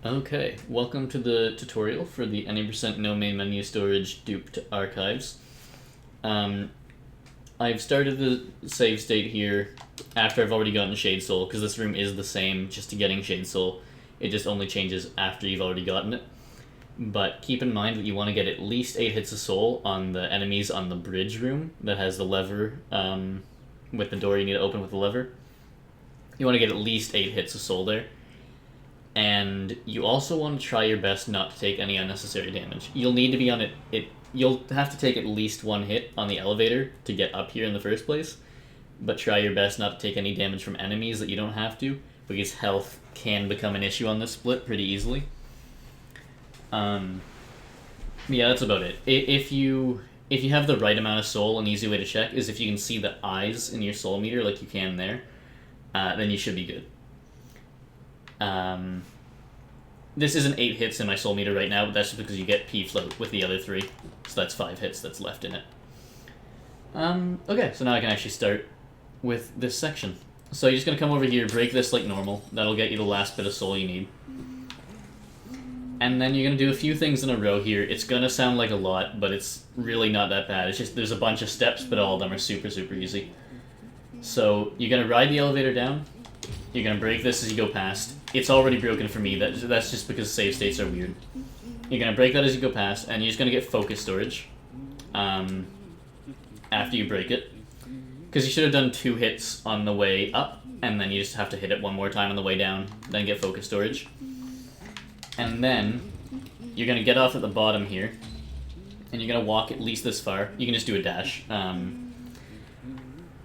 Okay, welcome to the tutorial for the any% no main menu storage Dupe to archives. I've started the save state here after I've already gotten Shade Soul, because this room is the same just to getting Shade Soul. It just only changes after you've already gotten it. But keep in mind that you want to get at least 8 hits of soul on the enemies on the bridge room that has the lever with the door you need to open with the lever. You want to get at least 8 hits of soul there. And you also want to try your best not to take any unnecessary damage. You'll need to be on you'll have to take at least 1 hit on the elevator to get up here in the first place, but try your best not to take any damage from enemies that you don't have to, because health can become an issue on this split pretty easily. Yeah, that's about it. If you have the right amount of soul, an easy way to check is if you can see the eyes in your soul meter like you can there, then you should be good. This isn't 8 hits in my soul meter right now, but that's just because you get P-float with the other 3. So that's 5 hits that's left in it. Okay, so now I can actually start with this section. So you're just going to come over here, break this like normal. That'll get you the last bit of soul you need. And then you're going to do a few things in a row here. It's going to sound like a lot, but it's really not that bad. It's just there's a bunch of steps, but all of them are super, super easy. So you're going to ride the elevator down. You're going to break this as you go past. It's already broken for me. That's just because save states are weird. You're going to break that as you go past, and you're just going to get focus storage after you break it. Because you should have done 2 hits on the way up, and then you just have to hit it 1 more time on the way down, then get focus storage. And then you're going to get off at the bottom here, and you're going to walk at least this far. You can just do a dash. And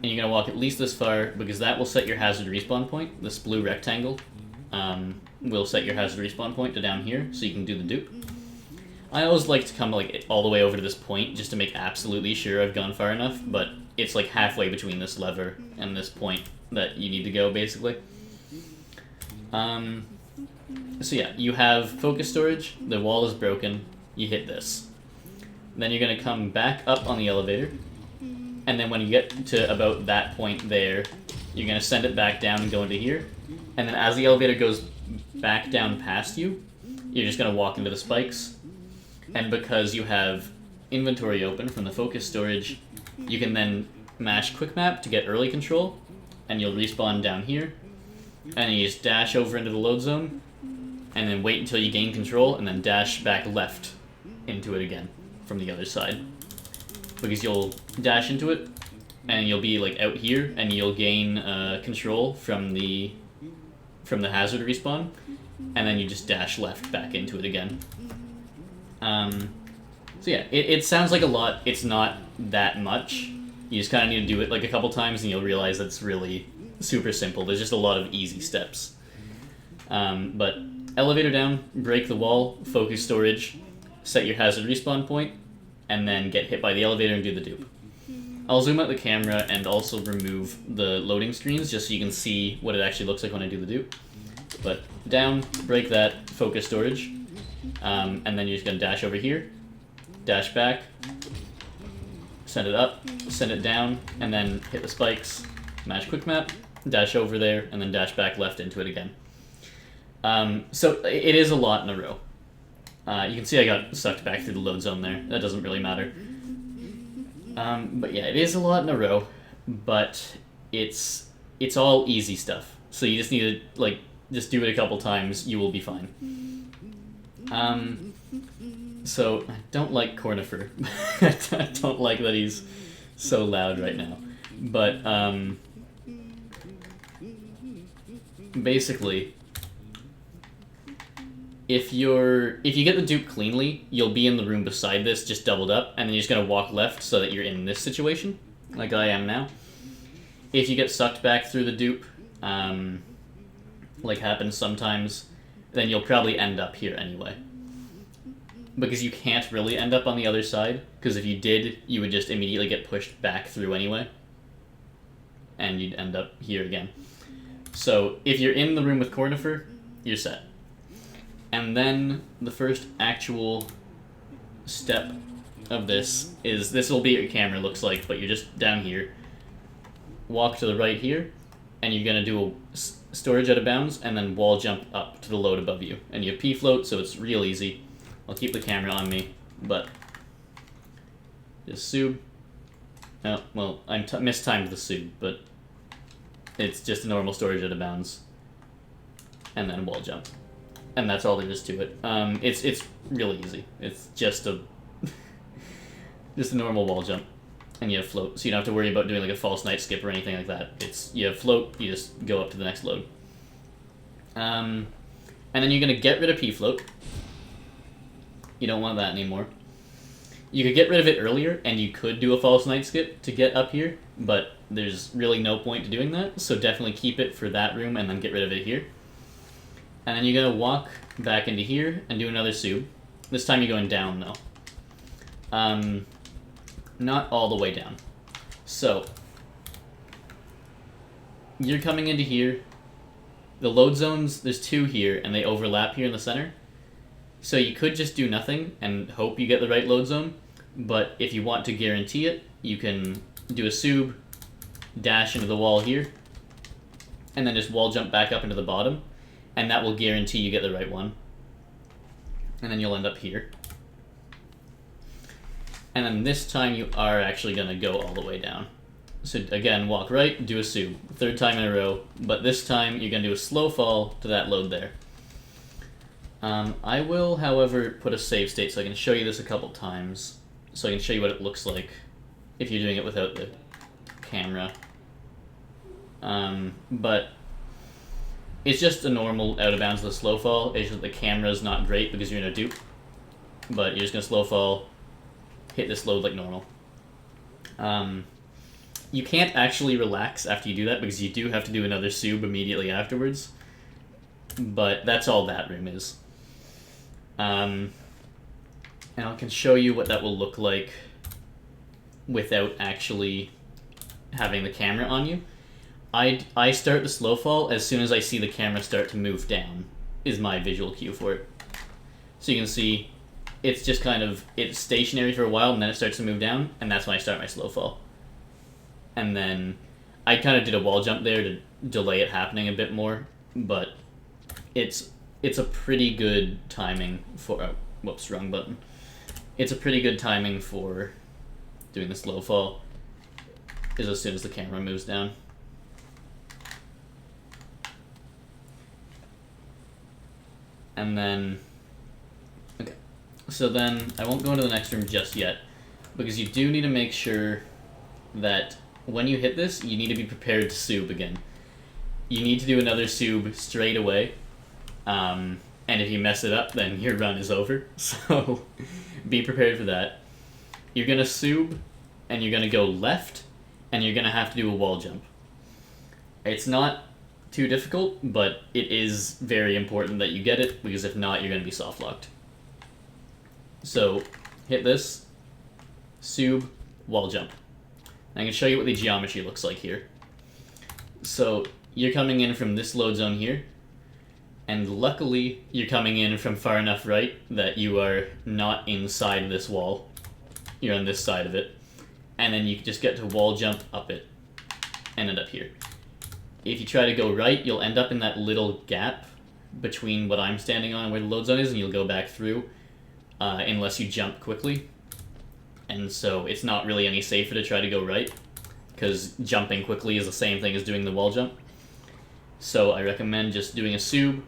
you're going to walk at least this far, because that will set your hazard respawn point. This blue rectangle will set your hazard respawn point to down here, so you can do the dupe. I always like to come like all the way over to this point, just to make absolutely sure I've gone far enough, but it's like halfway between this lever and this point that you need to go, basically. So yeah, you have focus storage, the wall is broken, you hit this. Then you're going to come back up on the elevator, and then when you get to about that point there, you're going to send it back down and go into here. And then as the elevator goes back down past you, you're just going to walk into the spikes. And because you have inventory open from the focus storage, you can then mash quick map to get early control, and you'll respawn down here. And then you just dash over into the load zone, and then wait until you gain control, and then dash back left into it again from the other side. Because you'll dash into it, and you'll be like out here, and you'll gain control from the hazard respawn, and then you just dash left back into it again. So yeah, it sounds like a lot. It's not that much. You just kind of need to do it like a couple times, and you'll realize that it's really super simple. There's just a lot of easy steps. But elevator down, break the wall, focus storage, set your hazard respawn point, and then get hit by the elevator and do the dupe. I'll zoom out the camera and also remove the loading screens just so you can see what it actually looks like when I do the dupe. But down, break that, focus storage, and then you're just going to dash over here, dash back, send it up, send it down, and then hit the spikes, mash quick map, dash over there, and then dash back left into it again. So it is a lot in a row. You can see I got sucked back through the load zone there. That doesn't really matter. But yeah, it is a lot in a row, but it's all easy stuff. So you just need to, like, just do it a couple times, you will be fine. So, I don't like Cornifer. I don't like that he's so loud right now. But, basically, if you get the dupe cleanly, you'll be in the room beside this, just doubled up, and then you're just going to walk left so that you're in this situation, like I am now. If you get sucked back through the dupe, like happens sometimes, then you'll probably end up here anyway. Because you can't really end up on the other side, because if you did, you would just immediately get pushed back through anyway, and you'd end up here again. So, if you're in the room with Cornifer, you're set. And then the first actual step of this will be what your camera looks like, but you're just down here. Walk to the right here, and you're going to do storage out of bounds, and then wall jump up to the load above you. And you have P-float, so it's real easy. I'll keep the camera on me, but just sub. Oh, well, I mistimed the sub, but it's just a normal storage out of bounds. And then wall jump. And that's all there is to it. It's really easy. It's just a normal wall jump. And you have float, so you don't have to worry about doing like a false night skip or anything like that. You have float, you just go up to the next load. And then you're going to get rid of P-float. You don't want that anymore. You could get rid of it earlier, and you could do a false night skip to get up here, but there's really no point to doing that, so definitely keep it for that room and then get rid of it here. And then you're going to walk back into here and do another sub. This time you're going down, though. Not all the way down. So, you're coming into here. The load zones, there's 2 here, and they overlap here in the center. So you could just do nothing and hope you get the right load zone, but if you want to guarantee it, you can do a sub, dash into the wall here, and then just wall jump back up into the bottom, and that will guarantee you get the right one. And then you'll end up here. And then this time you are actually going to go all the way down. So again, walk right, do a sub. 3rd time in a row, but this time you're going to do a slow fall to that load there. I will, however, put a save state so I can show you this a couple times. So I can show you what it looks like if you're doing it without the camera. But it's just a normal out of bounds with a slow fall. It's just the camera's not great because you're in a dupe. But you're just going to slow fall, hit this load like normal. You can't actually relax after you do that because you do have to do another sub immediately afterwards. But that's all that room is. And I can show you what that will look like without actually having the camera on you. I start the slow fall as soon as I see the camera start to move down, is my visual cue for it. So you can see it's just kind of, it's stationary for a while and then it starts to move down, and that's when I start my slow fall. And then I kind of did a wall jump there to delay it happening a bit more, but it's a pretty good timing for, whoops, wrong button. It's a pretty good timing for doing the slow fall, is as soon as the camera moves down. And then, okay, so then I won't go into the next room just yet, because you do need to make sure that when you hit this, you need to be prepared to sub again. You need to do another sub straight away, and if you mess it up, then your run is over, so be prepared for that. You're going to sub, and you're going to go left, and you're going to have to do a wall jump. It's not too difficult, but it is very important that you get it, because if not, you're going to be soft locked. So, hit this, sub, wall jump. I can show you what the geometry looks like here. So, you're coming in from this load zone here, and luckily, you're coming in from far enough right that you are not inside this wall. You're on this side of it. And then you just get to wall jump up it, and end up here. If you try to go right, you'll end up in that little gap between what I'm standing on and where the load zone is, and you'll go back through unless you jump quickly. And so it's not really any safer to try to go right, because jumping quickly is the same thing as doing the wall jump. So I recommend just doing a sub,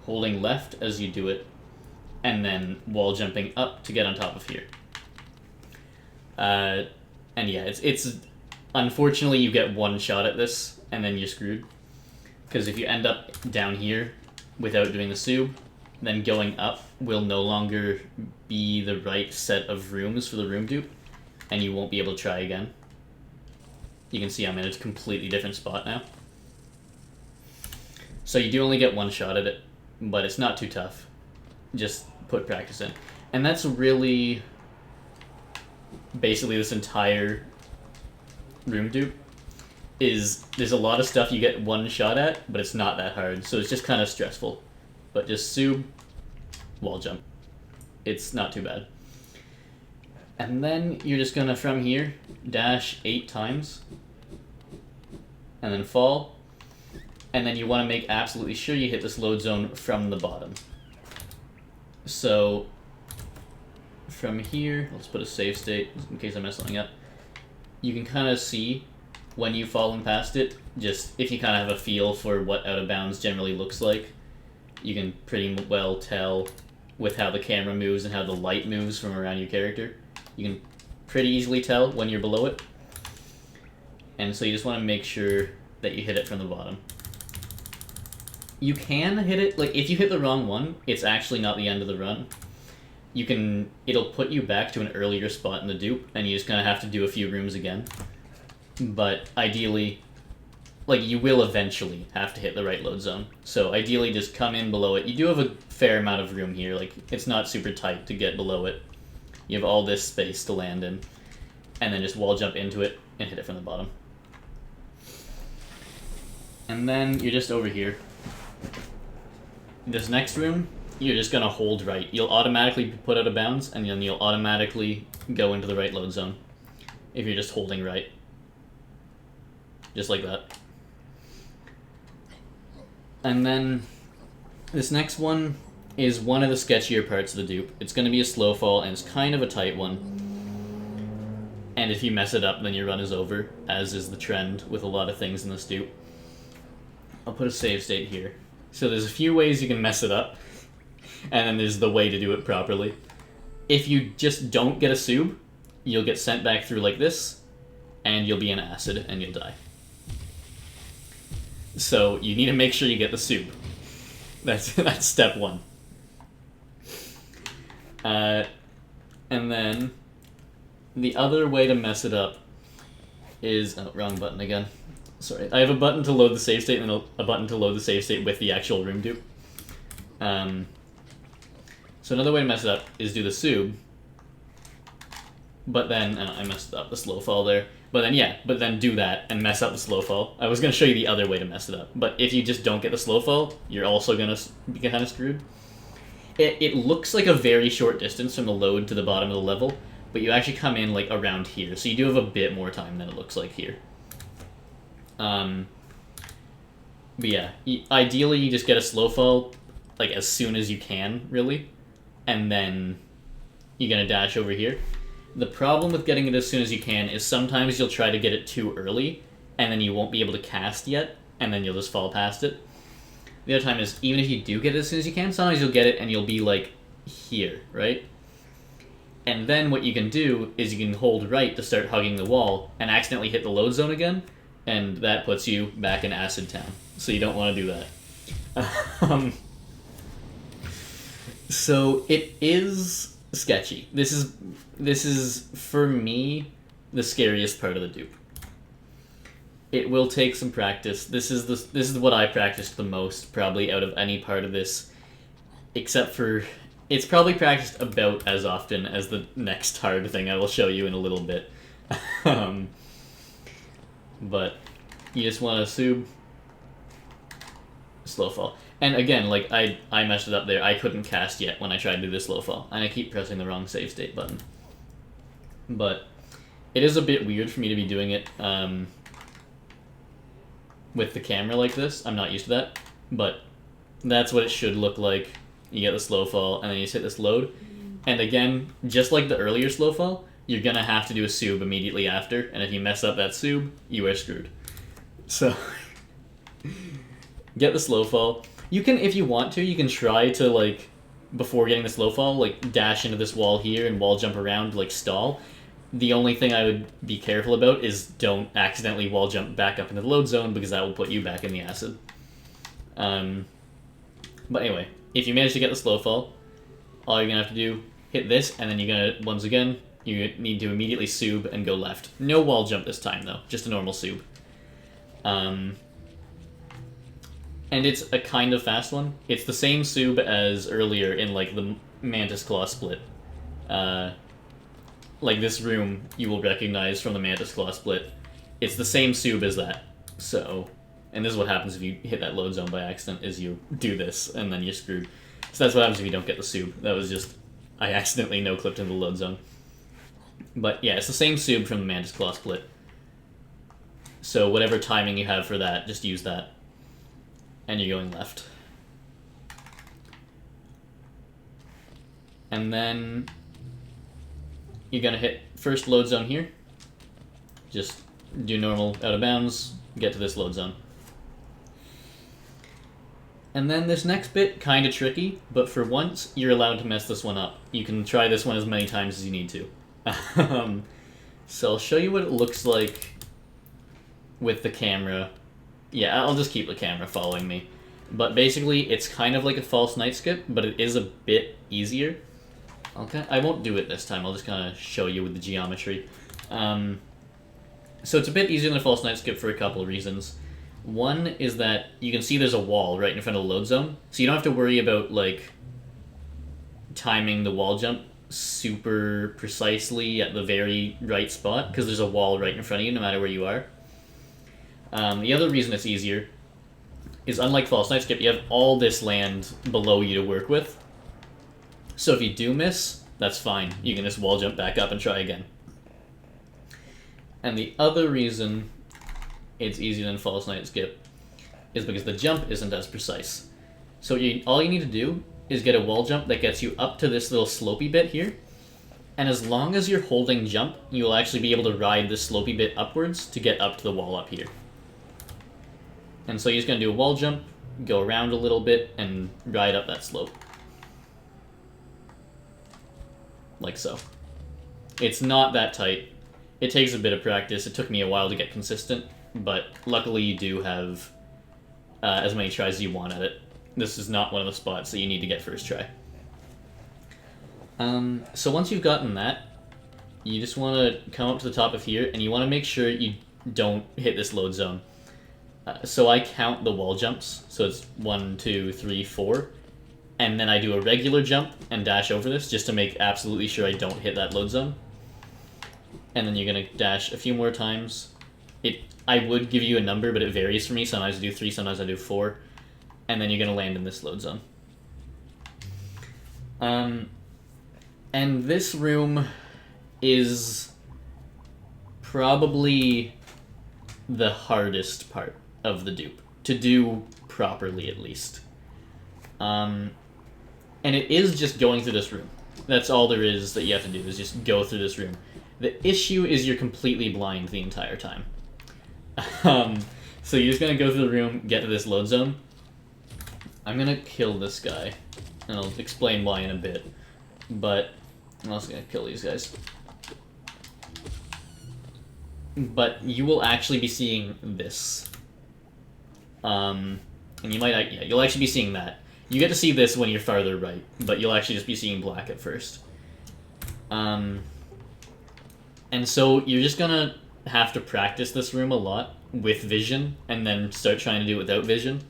holding left as you do it, and then wall jumping up to get on top of here. And yeah, it's unfortunately you get one shot at this, and then you're screwed. Because if you end up down here without doing the sub, then going up will no longer be the right set of rooms for the room dupe, and you won't be able to try again. You can see I'm in a completely different spot now. So you do only get one shot at it, but it's not too tough. Just put practice in. And that's really basically this entire room dupe. There's a lot of stuff you get one shot at, but it's not that hard, so it's just kind of stressful. But just sub, wall jump. It's not too bad. And then you're just gonna, from here, dash 8 times, and then fall, and then you want to make absolutely sure you hit this load zone from the bottom. So from here, let's put a save state in case I mess something up. You can kind of see when you've fallen past it, just if you kind of have a feel for what out of bounds generally looks like, you can pretty well tell with how the camera moves and how the light moves from around your character. You can pretty easily tell when you're below it. And so you just want to make sure that you hit it from the bottom. You can hit it, like, if you hit the wrong one, it's actually not the end of the run. It'll put you back to an earlier spot in the dupe, and you just kind of have to do a few rooms again. But ideally, like, you will eventually have to hit the right load zone. So ideally just come in below it. You do have a fair amount of room here, like, it's not super tight to get below it. You have all this space to land in, and then just wall jump into it and hit it from the bottom. And then you're just over here. This next room, you're just gonna hold right. You'll automatically be put out of bounds, and then you'll automatically go into the right load zone if you're just holding right. Just like that. And then this next one is one of the sketchier parts of the dupe. It's going to be a slow fall, and it's kind of a tight one. And if you mess it up, then your run is over, as is the trend with a lot of things in this dupe. I'll put a save state here. So there's a few ways you can mess it up, and then there's the way to do it properly. If you just don't get a sub, you'll get sent back through like this, and you'll be in acid, and you'll die. So you need to make sure you get the sub. That's step one. And then the other way to mess it up is... Oh, wrong button again. Sorry. I have a button to load the save state and a button to load the save state with the actual room dupe. So another way to mess it up is do the sub, but then... I messed up the slow fall there. But then do that and mess up the slow fall. I was going to show you the other way to mess it up. But if you just don't get the slow fall, you're also going to be kind of screwed. It looks like a very short distance from the load to the bottom of the level, but you actually come in like around here. So you do have a bit more time than it looks like here. But yeah, ideally you just get a slow fall like as soon as you can, really. And then you're going to dash over here. The problem with getting it as soon as you can is sometimes you'll try to get it too early, and then you won't be able to cast yet, and then you'll just fall past it. The other time is, even if you do get it as soon as you can, sometimes you'll get it and you'll be, like, here, right? And then what you can do is you can hold right to start hugging the wall and accidentally hit the load zone again, and that puts you back in Acid Town. So you don't want to do that. So it is sketchy. This is for me the scariest part of the dupe. It will take some practice. This is what I practiced the most probably out of any part of this, except for it's probably practiced about as often as the next hard thing I will show you in a little bit. But you just want to sub slow fall. And again, like, I messed it up there. I couldn't cast yet when I tried to do this slow fall, and I keep pressing the wrong save state button. But it is a bit weird for me to be doing it with the camera like this. I'm not used to that, but that's what it should look like. You get the slow fall, and then you just hit this load. And again, just like the earlier slow fall, you're going to have to do a sub immediately after, and if you mess up that sub, you are screwed. So, get the slow fall. You can, if you want to, you can try to, like, before getting the slow fall, like, dash into this wall here and wall jump around, like, stall. The only thing I would be careful about is don't accidentally wall jump back up into the load zone, because that will put you back in the acid. But anyway, if you manage to get the slow fall, all you're going to have to do, hit this, and then you're going to, once again, you need to immediately sub and go left. No wall jump this time, though. Just a normal sub. And it's a kind of fast one. It's the same sub as earlier in, like, the Mantis Claw split. Like, this room you will recognize from the Mantis Claw split. It's the same sub as that. So, and this is what happens if you hit that load zone by accident, is you do this, and then you're screwed. So that's what happens if you don't get the sub. That was just, I accidentally no-clipped into the load zone. But yeah, it's the same sub from the Mantis Claw split. So whatever timing you have for that, just use that. and you're going left. And then you're gonna hit first load zone here. Just do normal out of bounds, get to this load zone. And then this next bit, kinda tricky, but for once, you're allowed to mess this one up. You can try this one as many times as you need to. So I'll show you what it looks like with the camera. Yeah, I'll just keep the camera following me. But basically, it's kind of like a false night skip, but it is a bit easier. Okay, I won't do it this time, I'll just kind of show you with the geometry. So it's a bit easier than a false night skip for a couple of reasons. One is that you can see there's a wall right in front of the load zone, so you don't have to worry about, like, timing the wall jump super precisely at the very right spot, because there's a wall right in front of you no matter where you are. The other reason it's easier is, unlike false night skip, you have all this land below you to work with. So if you do miss, that's fine. You can just wall jump back up and try again. And the other reason it's easier than false night skip is because the jump isn't as precise. So all you need to do is get a wall jump that gets you up to this little slopey bit here, and as long as you're holding jump, you'll actually be able to ride this slopey bit upwards to get up to the wall up here. And so you're just going to do a wall jump, go around a little bit, and ride up that slope. Like so. It's not that tight. It takes a bit of practice. It took me a while to get consistent, but luckily you do have as many tries as you want at it. This is not one of the spots that you need to get first try. So once you've gotten that, you just want to come up to the top of here, and you want to make sure you don't hit this load zone. So I count the wall jumps, so it's 1, 2, 3, 4, and then I do a regular jump and dash over this just to make absolutely sure I don't hit that load zone. And then you're going to dash a few more times. I would give you a number, but it varies for me. Sometimes I do 3, sometimes I do 4. And then you're going to land in this load zone. And this room is probably the hardest part of the dupe, to do properly at least. And it is just going through this room. That's all there is that you have to do, is just go through this room. The issue is you're completely blind the entire time. So you're just going to go through the room, get to this load zone. I'm going to kill this guy, and I'll explain why in a bit. But I'm also going to kill these guys. But you will actually be seeing this. And you might, yeah, you'll actually be seeing that. You get to see this when you're farther right, but you'll actually just be seeing black at first. And so you're just gonna have to practice this room a lot with vision, and then start trying to do it without vision.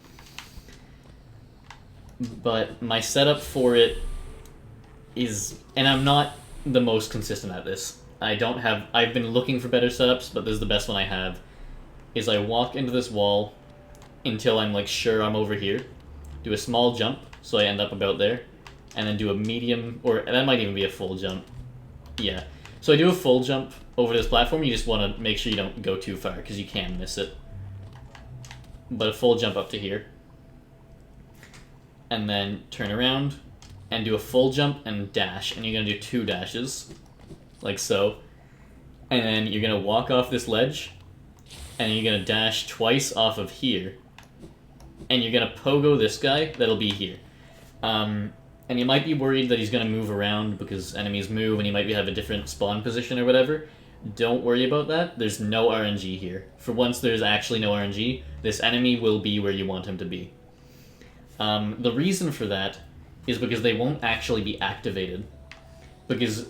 But my setup for it is, and I'm not the most consistent at this. I've been looking for better setups, but this is the best one I have, is I walk into this wall until I'm like sure I'm over here, do a small jump, so I end up about there, and then do a medium, or that might even be a full jump. Yeah. So I do a full jump over this platform. You just want to make sure you don't go too far, because you can miss it. But a full jump up to here. And then turn around and do a full jump and dash. And you're going to do 2 dashes, like so. And then you're going to walk off this ledge, and you're going to dash twice off of here. And you're going to pogo this guy that'll be here. And you might be worried that he's going to move around because enemies move and he might have a different spawn position or whatever. Don't worry about that. There's no RNG here. For once there's actually no RNG, this enemy will be where you want him to be. The reason for that is because they won't actually be activated. Because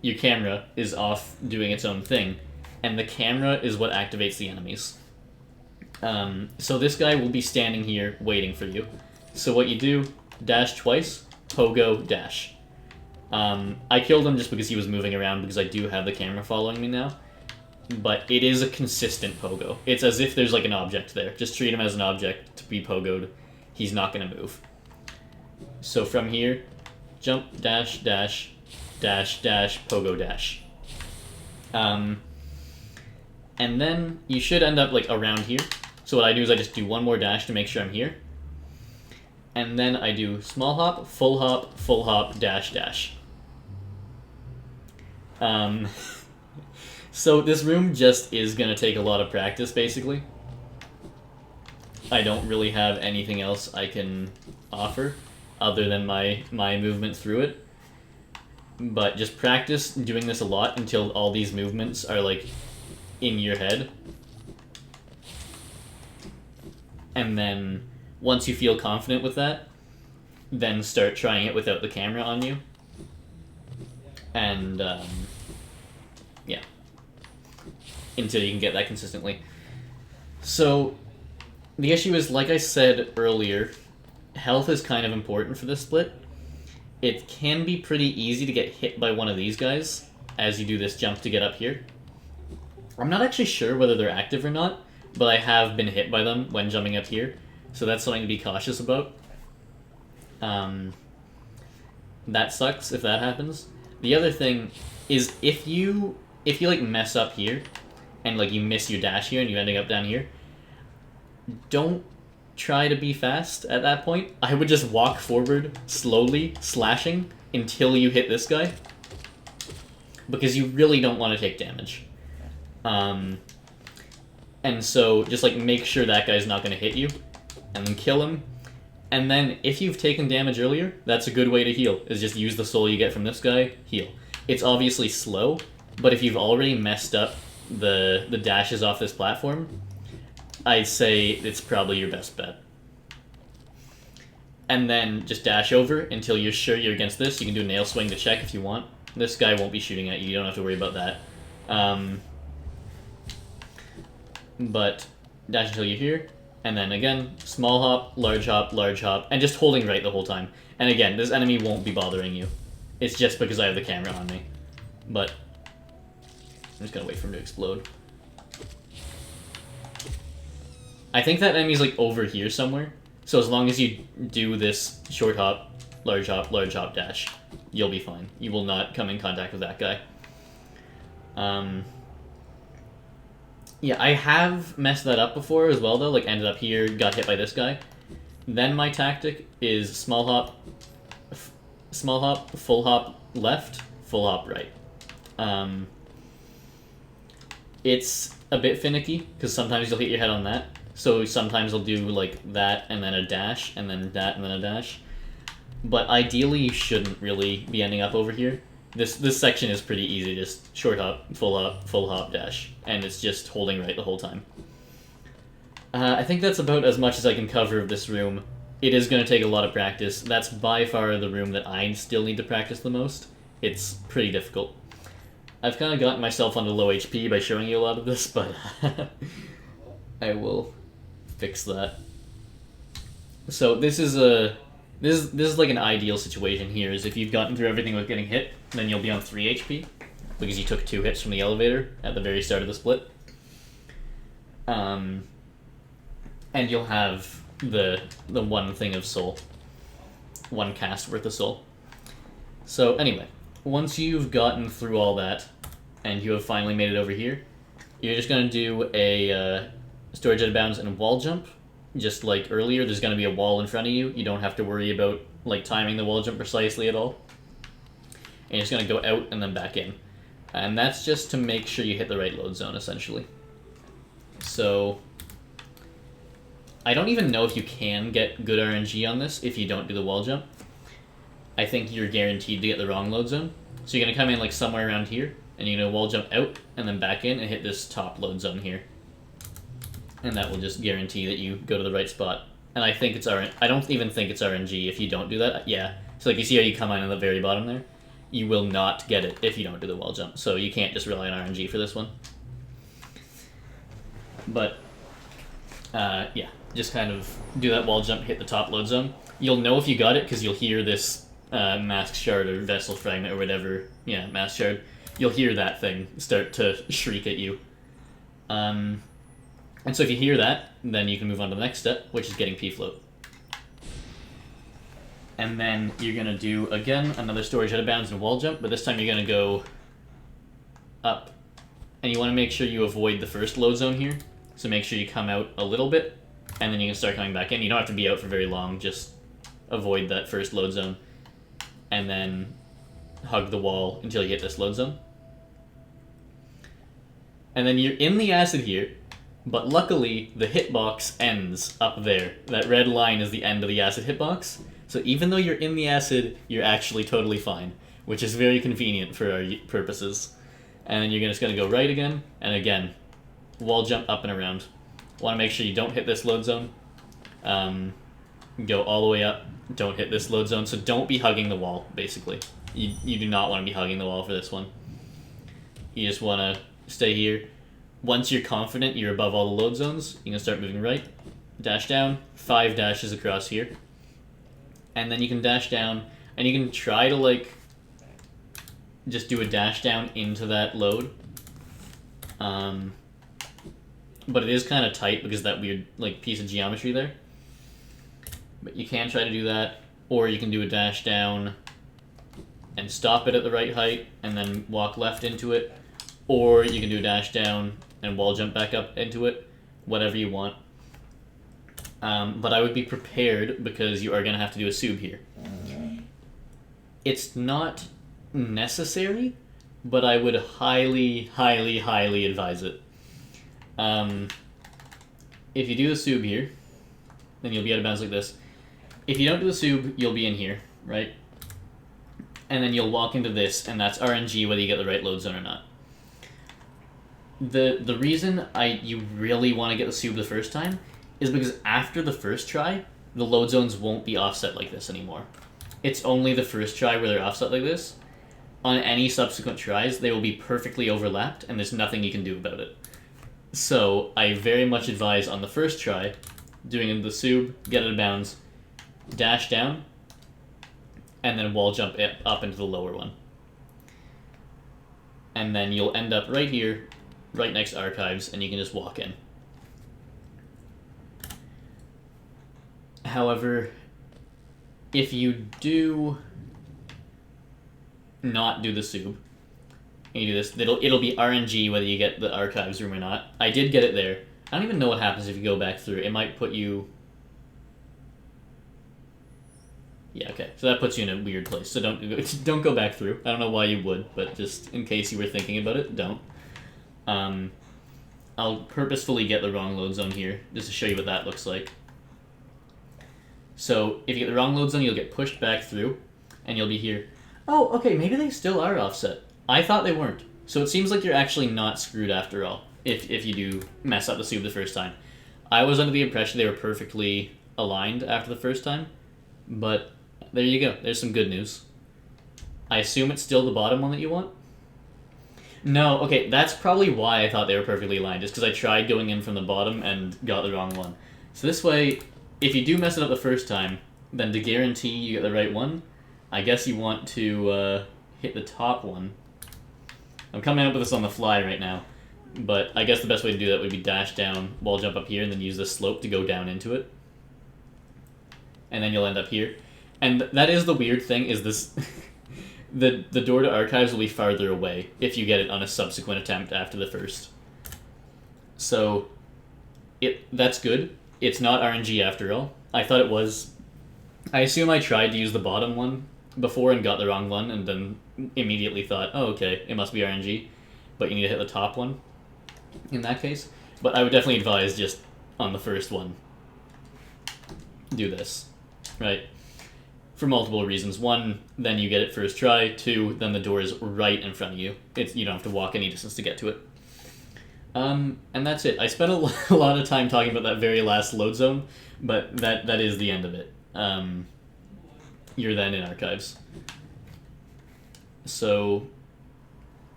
your camera is off doing its own thing, and the camera is what activates the enemies. So this guy will be standing here waiting for you. So what you do, dash twice, pogo, dash. I killed him just because he was moving around, because I do have the camera following me now. But it is a consistent pogo. It's as if there's like an object there. Just treat him as an object to be pogoed. He's not going to move. So from here, jump, dash, dash, dash, dash, pogo, dash. And then you should end up like around here. So what I do is I just do one more dash to make sure I'm here. And then I do small hop, full hop, dash, dash. So this room just is going to take a lot of practice, basically. I don't really have anything else I can offer other than my movement through it. But just practice doing this a lot until all these movements are, like, in your head. And then, once you feel confident with that, then start trying it without the camera on you. And, yeah. Until you can get that consistently. So, the issue is, like I said earlier, health is kind of important for this split. It can be pretty easy to get hit by one of these guys as you do this jump to get up here. I'm not actually sure whether they're active or not, but I have been hit by them when jumping up here, so that's something to be cautious about. That sucks if that happens. The other thing is if you like mess up here and like you miss your dash here and you're ending up down here, don't try to be fast at that point. I would just walk forward slowly, slashing until you hit this guy, because you really don't want to take damage. And so just like make sure that guy's not going to hit you, and then kill him. And then if you've taken damage earlier, that's a good way to heal, is just use the soul you get from this guy, heal. It's obviously slow, but if you've already messed up the dashes off this platform, I'd say it's probably your best bet. And then just dash over until you're sure you're against this. You can do a nail swing to check if you want. This guy won't be shooting at you, you don't have to worry about that. But dash until you're here, and then again, small hop, large hop, and just holding right the whole time. And again, this enemy won't be bothering you. It's just because I have the camera on me. But I'm just gonna wait for him to explode. I think that enemy's like over here somewhere, so as long as you do this short hop, large hop, dash, you'll be fine. You will not come in contact with that guy. Yeah, I have messed that up before as well, though. Like, ended up here, got hit by this guy. Then my tactic is small hop, full hop left, full hop right. It's a bit finicky, because sometimes you'll hit your head on that. So sometimes I'll do, like, that, and then a dash, and then that, and then a dash. But ideally, you shouldn't really be ending up over here. This section is pretty easy, just short hop, full hop, dash. And it's just holding right the whole time. I think that's about as much as I can cover of this room. It is going to take a lot of practice. That's by far the room that I still need to practice the most. It's pretty difficult. I've kind of gotten myself onto low HP by showing you a lot of this, but I will fix that. So this is like an ideal situation here, is if you've gotten through everything with getting hit, then you'll be on 3 HP, because you took 2 hits from the elevator at the very start of the split. And you'll have the one thing of soul. 1 cast worth of soul. So anyway, once you've gotten through all that, and you have finally made it over here, you're just going to do a storage out of bounds and a wall jump. Just like earlier, there's going to be a wall in front of you. You don't have to worry about like timing the wall jump precisely at all. And you're just going to go out and then back in. And that's just to make sure you hit the right load zone, essentially. So I don't even know if you can get good RNG on this if you don't do the wall jump. I think you're guaranteed to get the wrong load zone. So you're going to come in like somewhere around here, and you're going to wall jump out and then back in and hit this top load zone here. And that will just guarantee that you go to the right spot. And I think it's I don't even think it's RNG if you don't do that. Yeah. So like you see how you come in at the very bottom there? You will not get it if you don't do the wall jump. So you can't just rely on RNG for this one. But yeah, just kind of do that wall jump, hit the top load zone. You'll know if you got it because you'll hear this mask shard or vessel fragment or whatever. Yeah, mask shard. You'll hear that thing start to shriek at you. And so if you hear that, then you can move on to the next step, which is getting P-float. And then you're going to do, again, another storage out of bounds and wall jump, but this time you're going to go up. And you want to make sure you avoid the first load zone here, So make sure you come out a little bit, and then you can start coming back in. You don't have to be out for very long, just avoid that first load zone, and then hug the wall until you hit this load zone. And then you're in the acid here, but luckily the hitbox ends up there. That red line is the end of the acid hitbox. So even though you're in the acid, you're actually totally fine, which is very convenient for our purposes. And then you're just going to go right again, and again, wall jump up and around. Want to make sure you don't hit this load zone. Go all the way up, don't hit this load zone, so don't be hugging the wall, basically. You do not want to be hugging the wall for this one. You just want to stay here. Once you're confident you're above all the load zones, you can start moving right, dash down, 5 dashes across here. And then you can dash down, and you can try to, like, just do a dash down into that load. But it is kind of tight because of that weird, like, piece of geometry there. But you can try to do that, or you can do a dash down and stop it at the right height, and then walk left into it. Or you can do a dash down and wall jump back up into it, whatever you want. But I would be prepared because you are going to have to do a sub here. It's not necessary, but I would highly, highly, highly advise it. If you do the sub here, then you'll be out of bounds like this. If you don't do the sub, you'll be in here, right? And then you'll walk into this, and that's RNG whether you get the right load zone or not. The reason you really want to get the sub the first time is because after the first try, the load zones won't be offset like this anymore. It's only the first try where they're offset like this. On any subsequent tries, they will be perfectly overlapped, and there's nothing you can do about it. So, I very much advise on the first try, doing the sub, get out of bounds, dash down, and then wall jump it up into the lower one. And then you'll end up right here, right next to archives, and you can just walk in. However, if you do not do the sub, and you do this, it'll be RNG whether you get the archives room or not. I did get it there. I don't even know what happens if you go back through. It might put you... Yeah, okay. So that puts you in a weird place. So don't go back through. I don't know why you would, but just in case you were thinking about it, don't. I'll purposefully get the wrong load zone here, just to show you what that looks like. So if you get the wrong load zone, you'll get pushed back through, and you'll be here. Oh, okay, maybe they still are offset. I thought they weren't. So it seems like you're actually not screwed after all, if you do mess up the sub the first time. I was under the impression they were perfectly aligned after the first time, but there you go. There's some good news. I assume it's still the bottom one that you want? No, okay, that's probably why I thought they were perfectly aligned, just because I tried going in from the bottom and got the wrong one. So this way, if you do mess it up the first time, then to guarantee you get the right one, I guess you want to hit the top one. I'm coming up with this on the fly right now, but I guess the best way to do that would be dash down, wall jump up here, and then use the slope to go down into it. And then you'll end up here. And that is the weird thing, is this... the door to archives will be farther away if you get it on a subsequent attempt after the first. So, that's good. It's not RNG after all. I thought it was. I assume I tried to use the bottom one before and got the wrong one, and then immediately thought, oh, okay, it must be RNG, but you need to hit the top one in that case. But I would definitely advise just on the first one, do this, right? For multiple reasons. One, then you get it first try. Two, then the door is right in front of you. You don't have to walk any distance to get to it. And that's it. I spent a lot of time talking about that very last load zone, but that is the end of it. You're then in archives. So,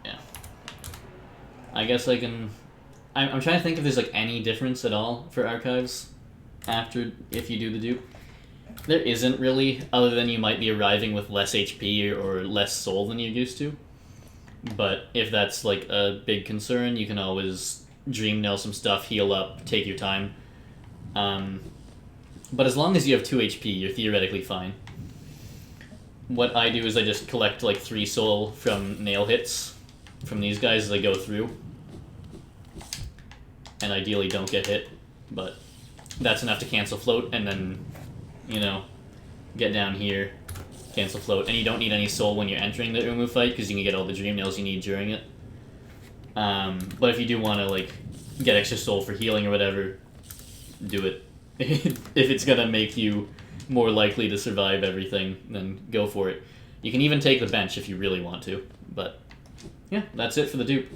yeah. I guess I can... I'm trying to think if there's like any difference at all for archives after if you do the dupe. There isn't really, other than you might be arriving with less HP or less soul than you're used to. But if that's like a big concern, you can always dream nail some stuff, heal up, take your time. But as long as you have 2 HP, you're theoretically fine. What I do is I just collect like 3 soul from nail hits from these guys as I go through. and ideally don't get hit, but that's enough to cancel float, and then, you know, get down here, cancel float, and you don't need any soul when you're entering the Umu fight, because you can get all the dream nails you need during it. But if you do want to, like, get extra soul for healing or whatever, do it. If it's gonna make you more likely to survive everything, then go for it. You can even take the bench if you really want to, but yeah, that's it for the dupe.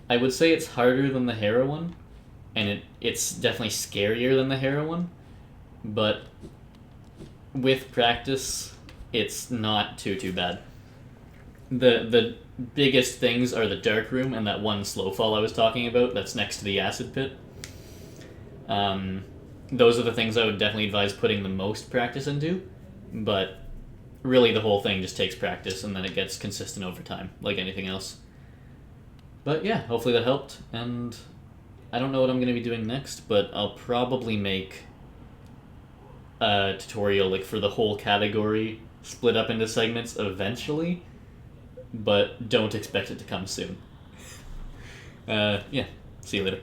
I would say it's harder than the Hera one, and it's definitely scarier than the Hera one, but with practice, it's not too bad. The biggest things are the dark room and that one slow fall I was talking about that's next to the acid pit. Those are the things I would definitely advise putting the most practice into, but really the whole thing just takes practice and then it gets consistent over time, like anything else. But yeah, hopefully that helped, and I don't know what I'm going to be doing next, but I'll probably make a tutorial like for the whole category split up into segments eventually, but don't expect it to come soon. Yeah, see you later.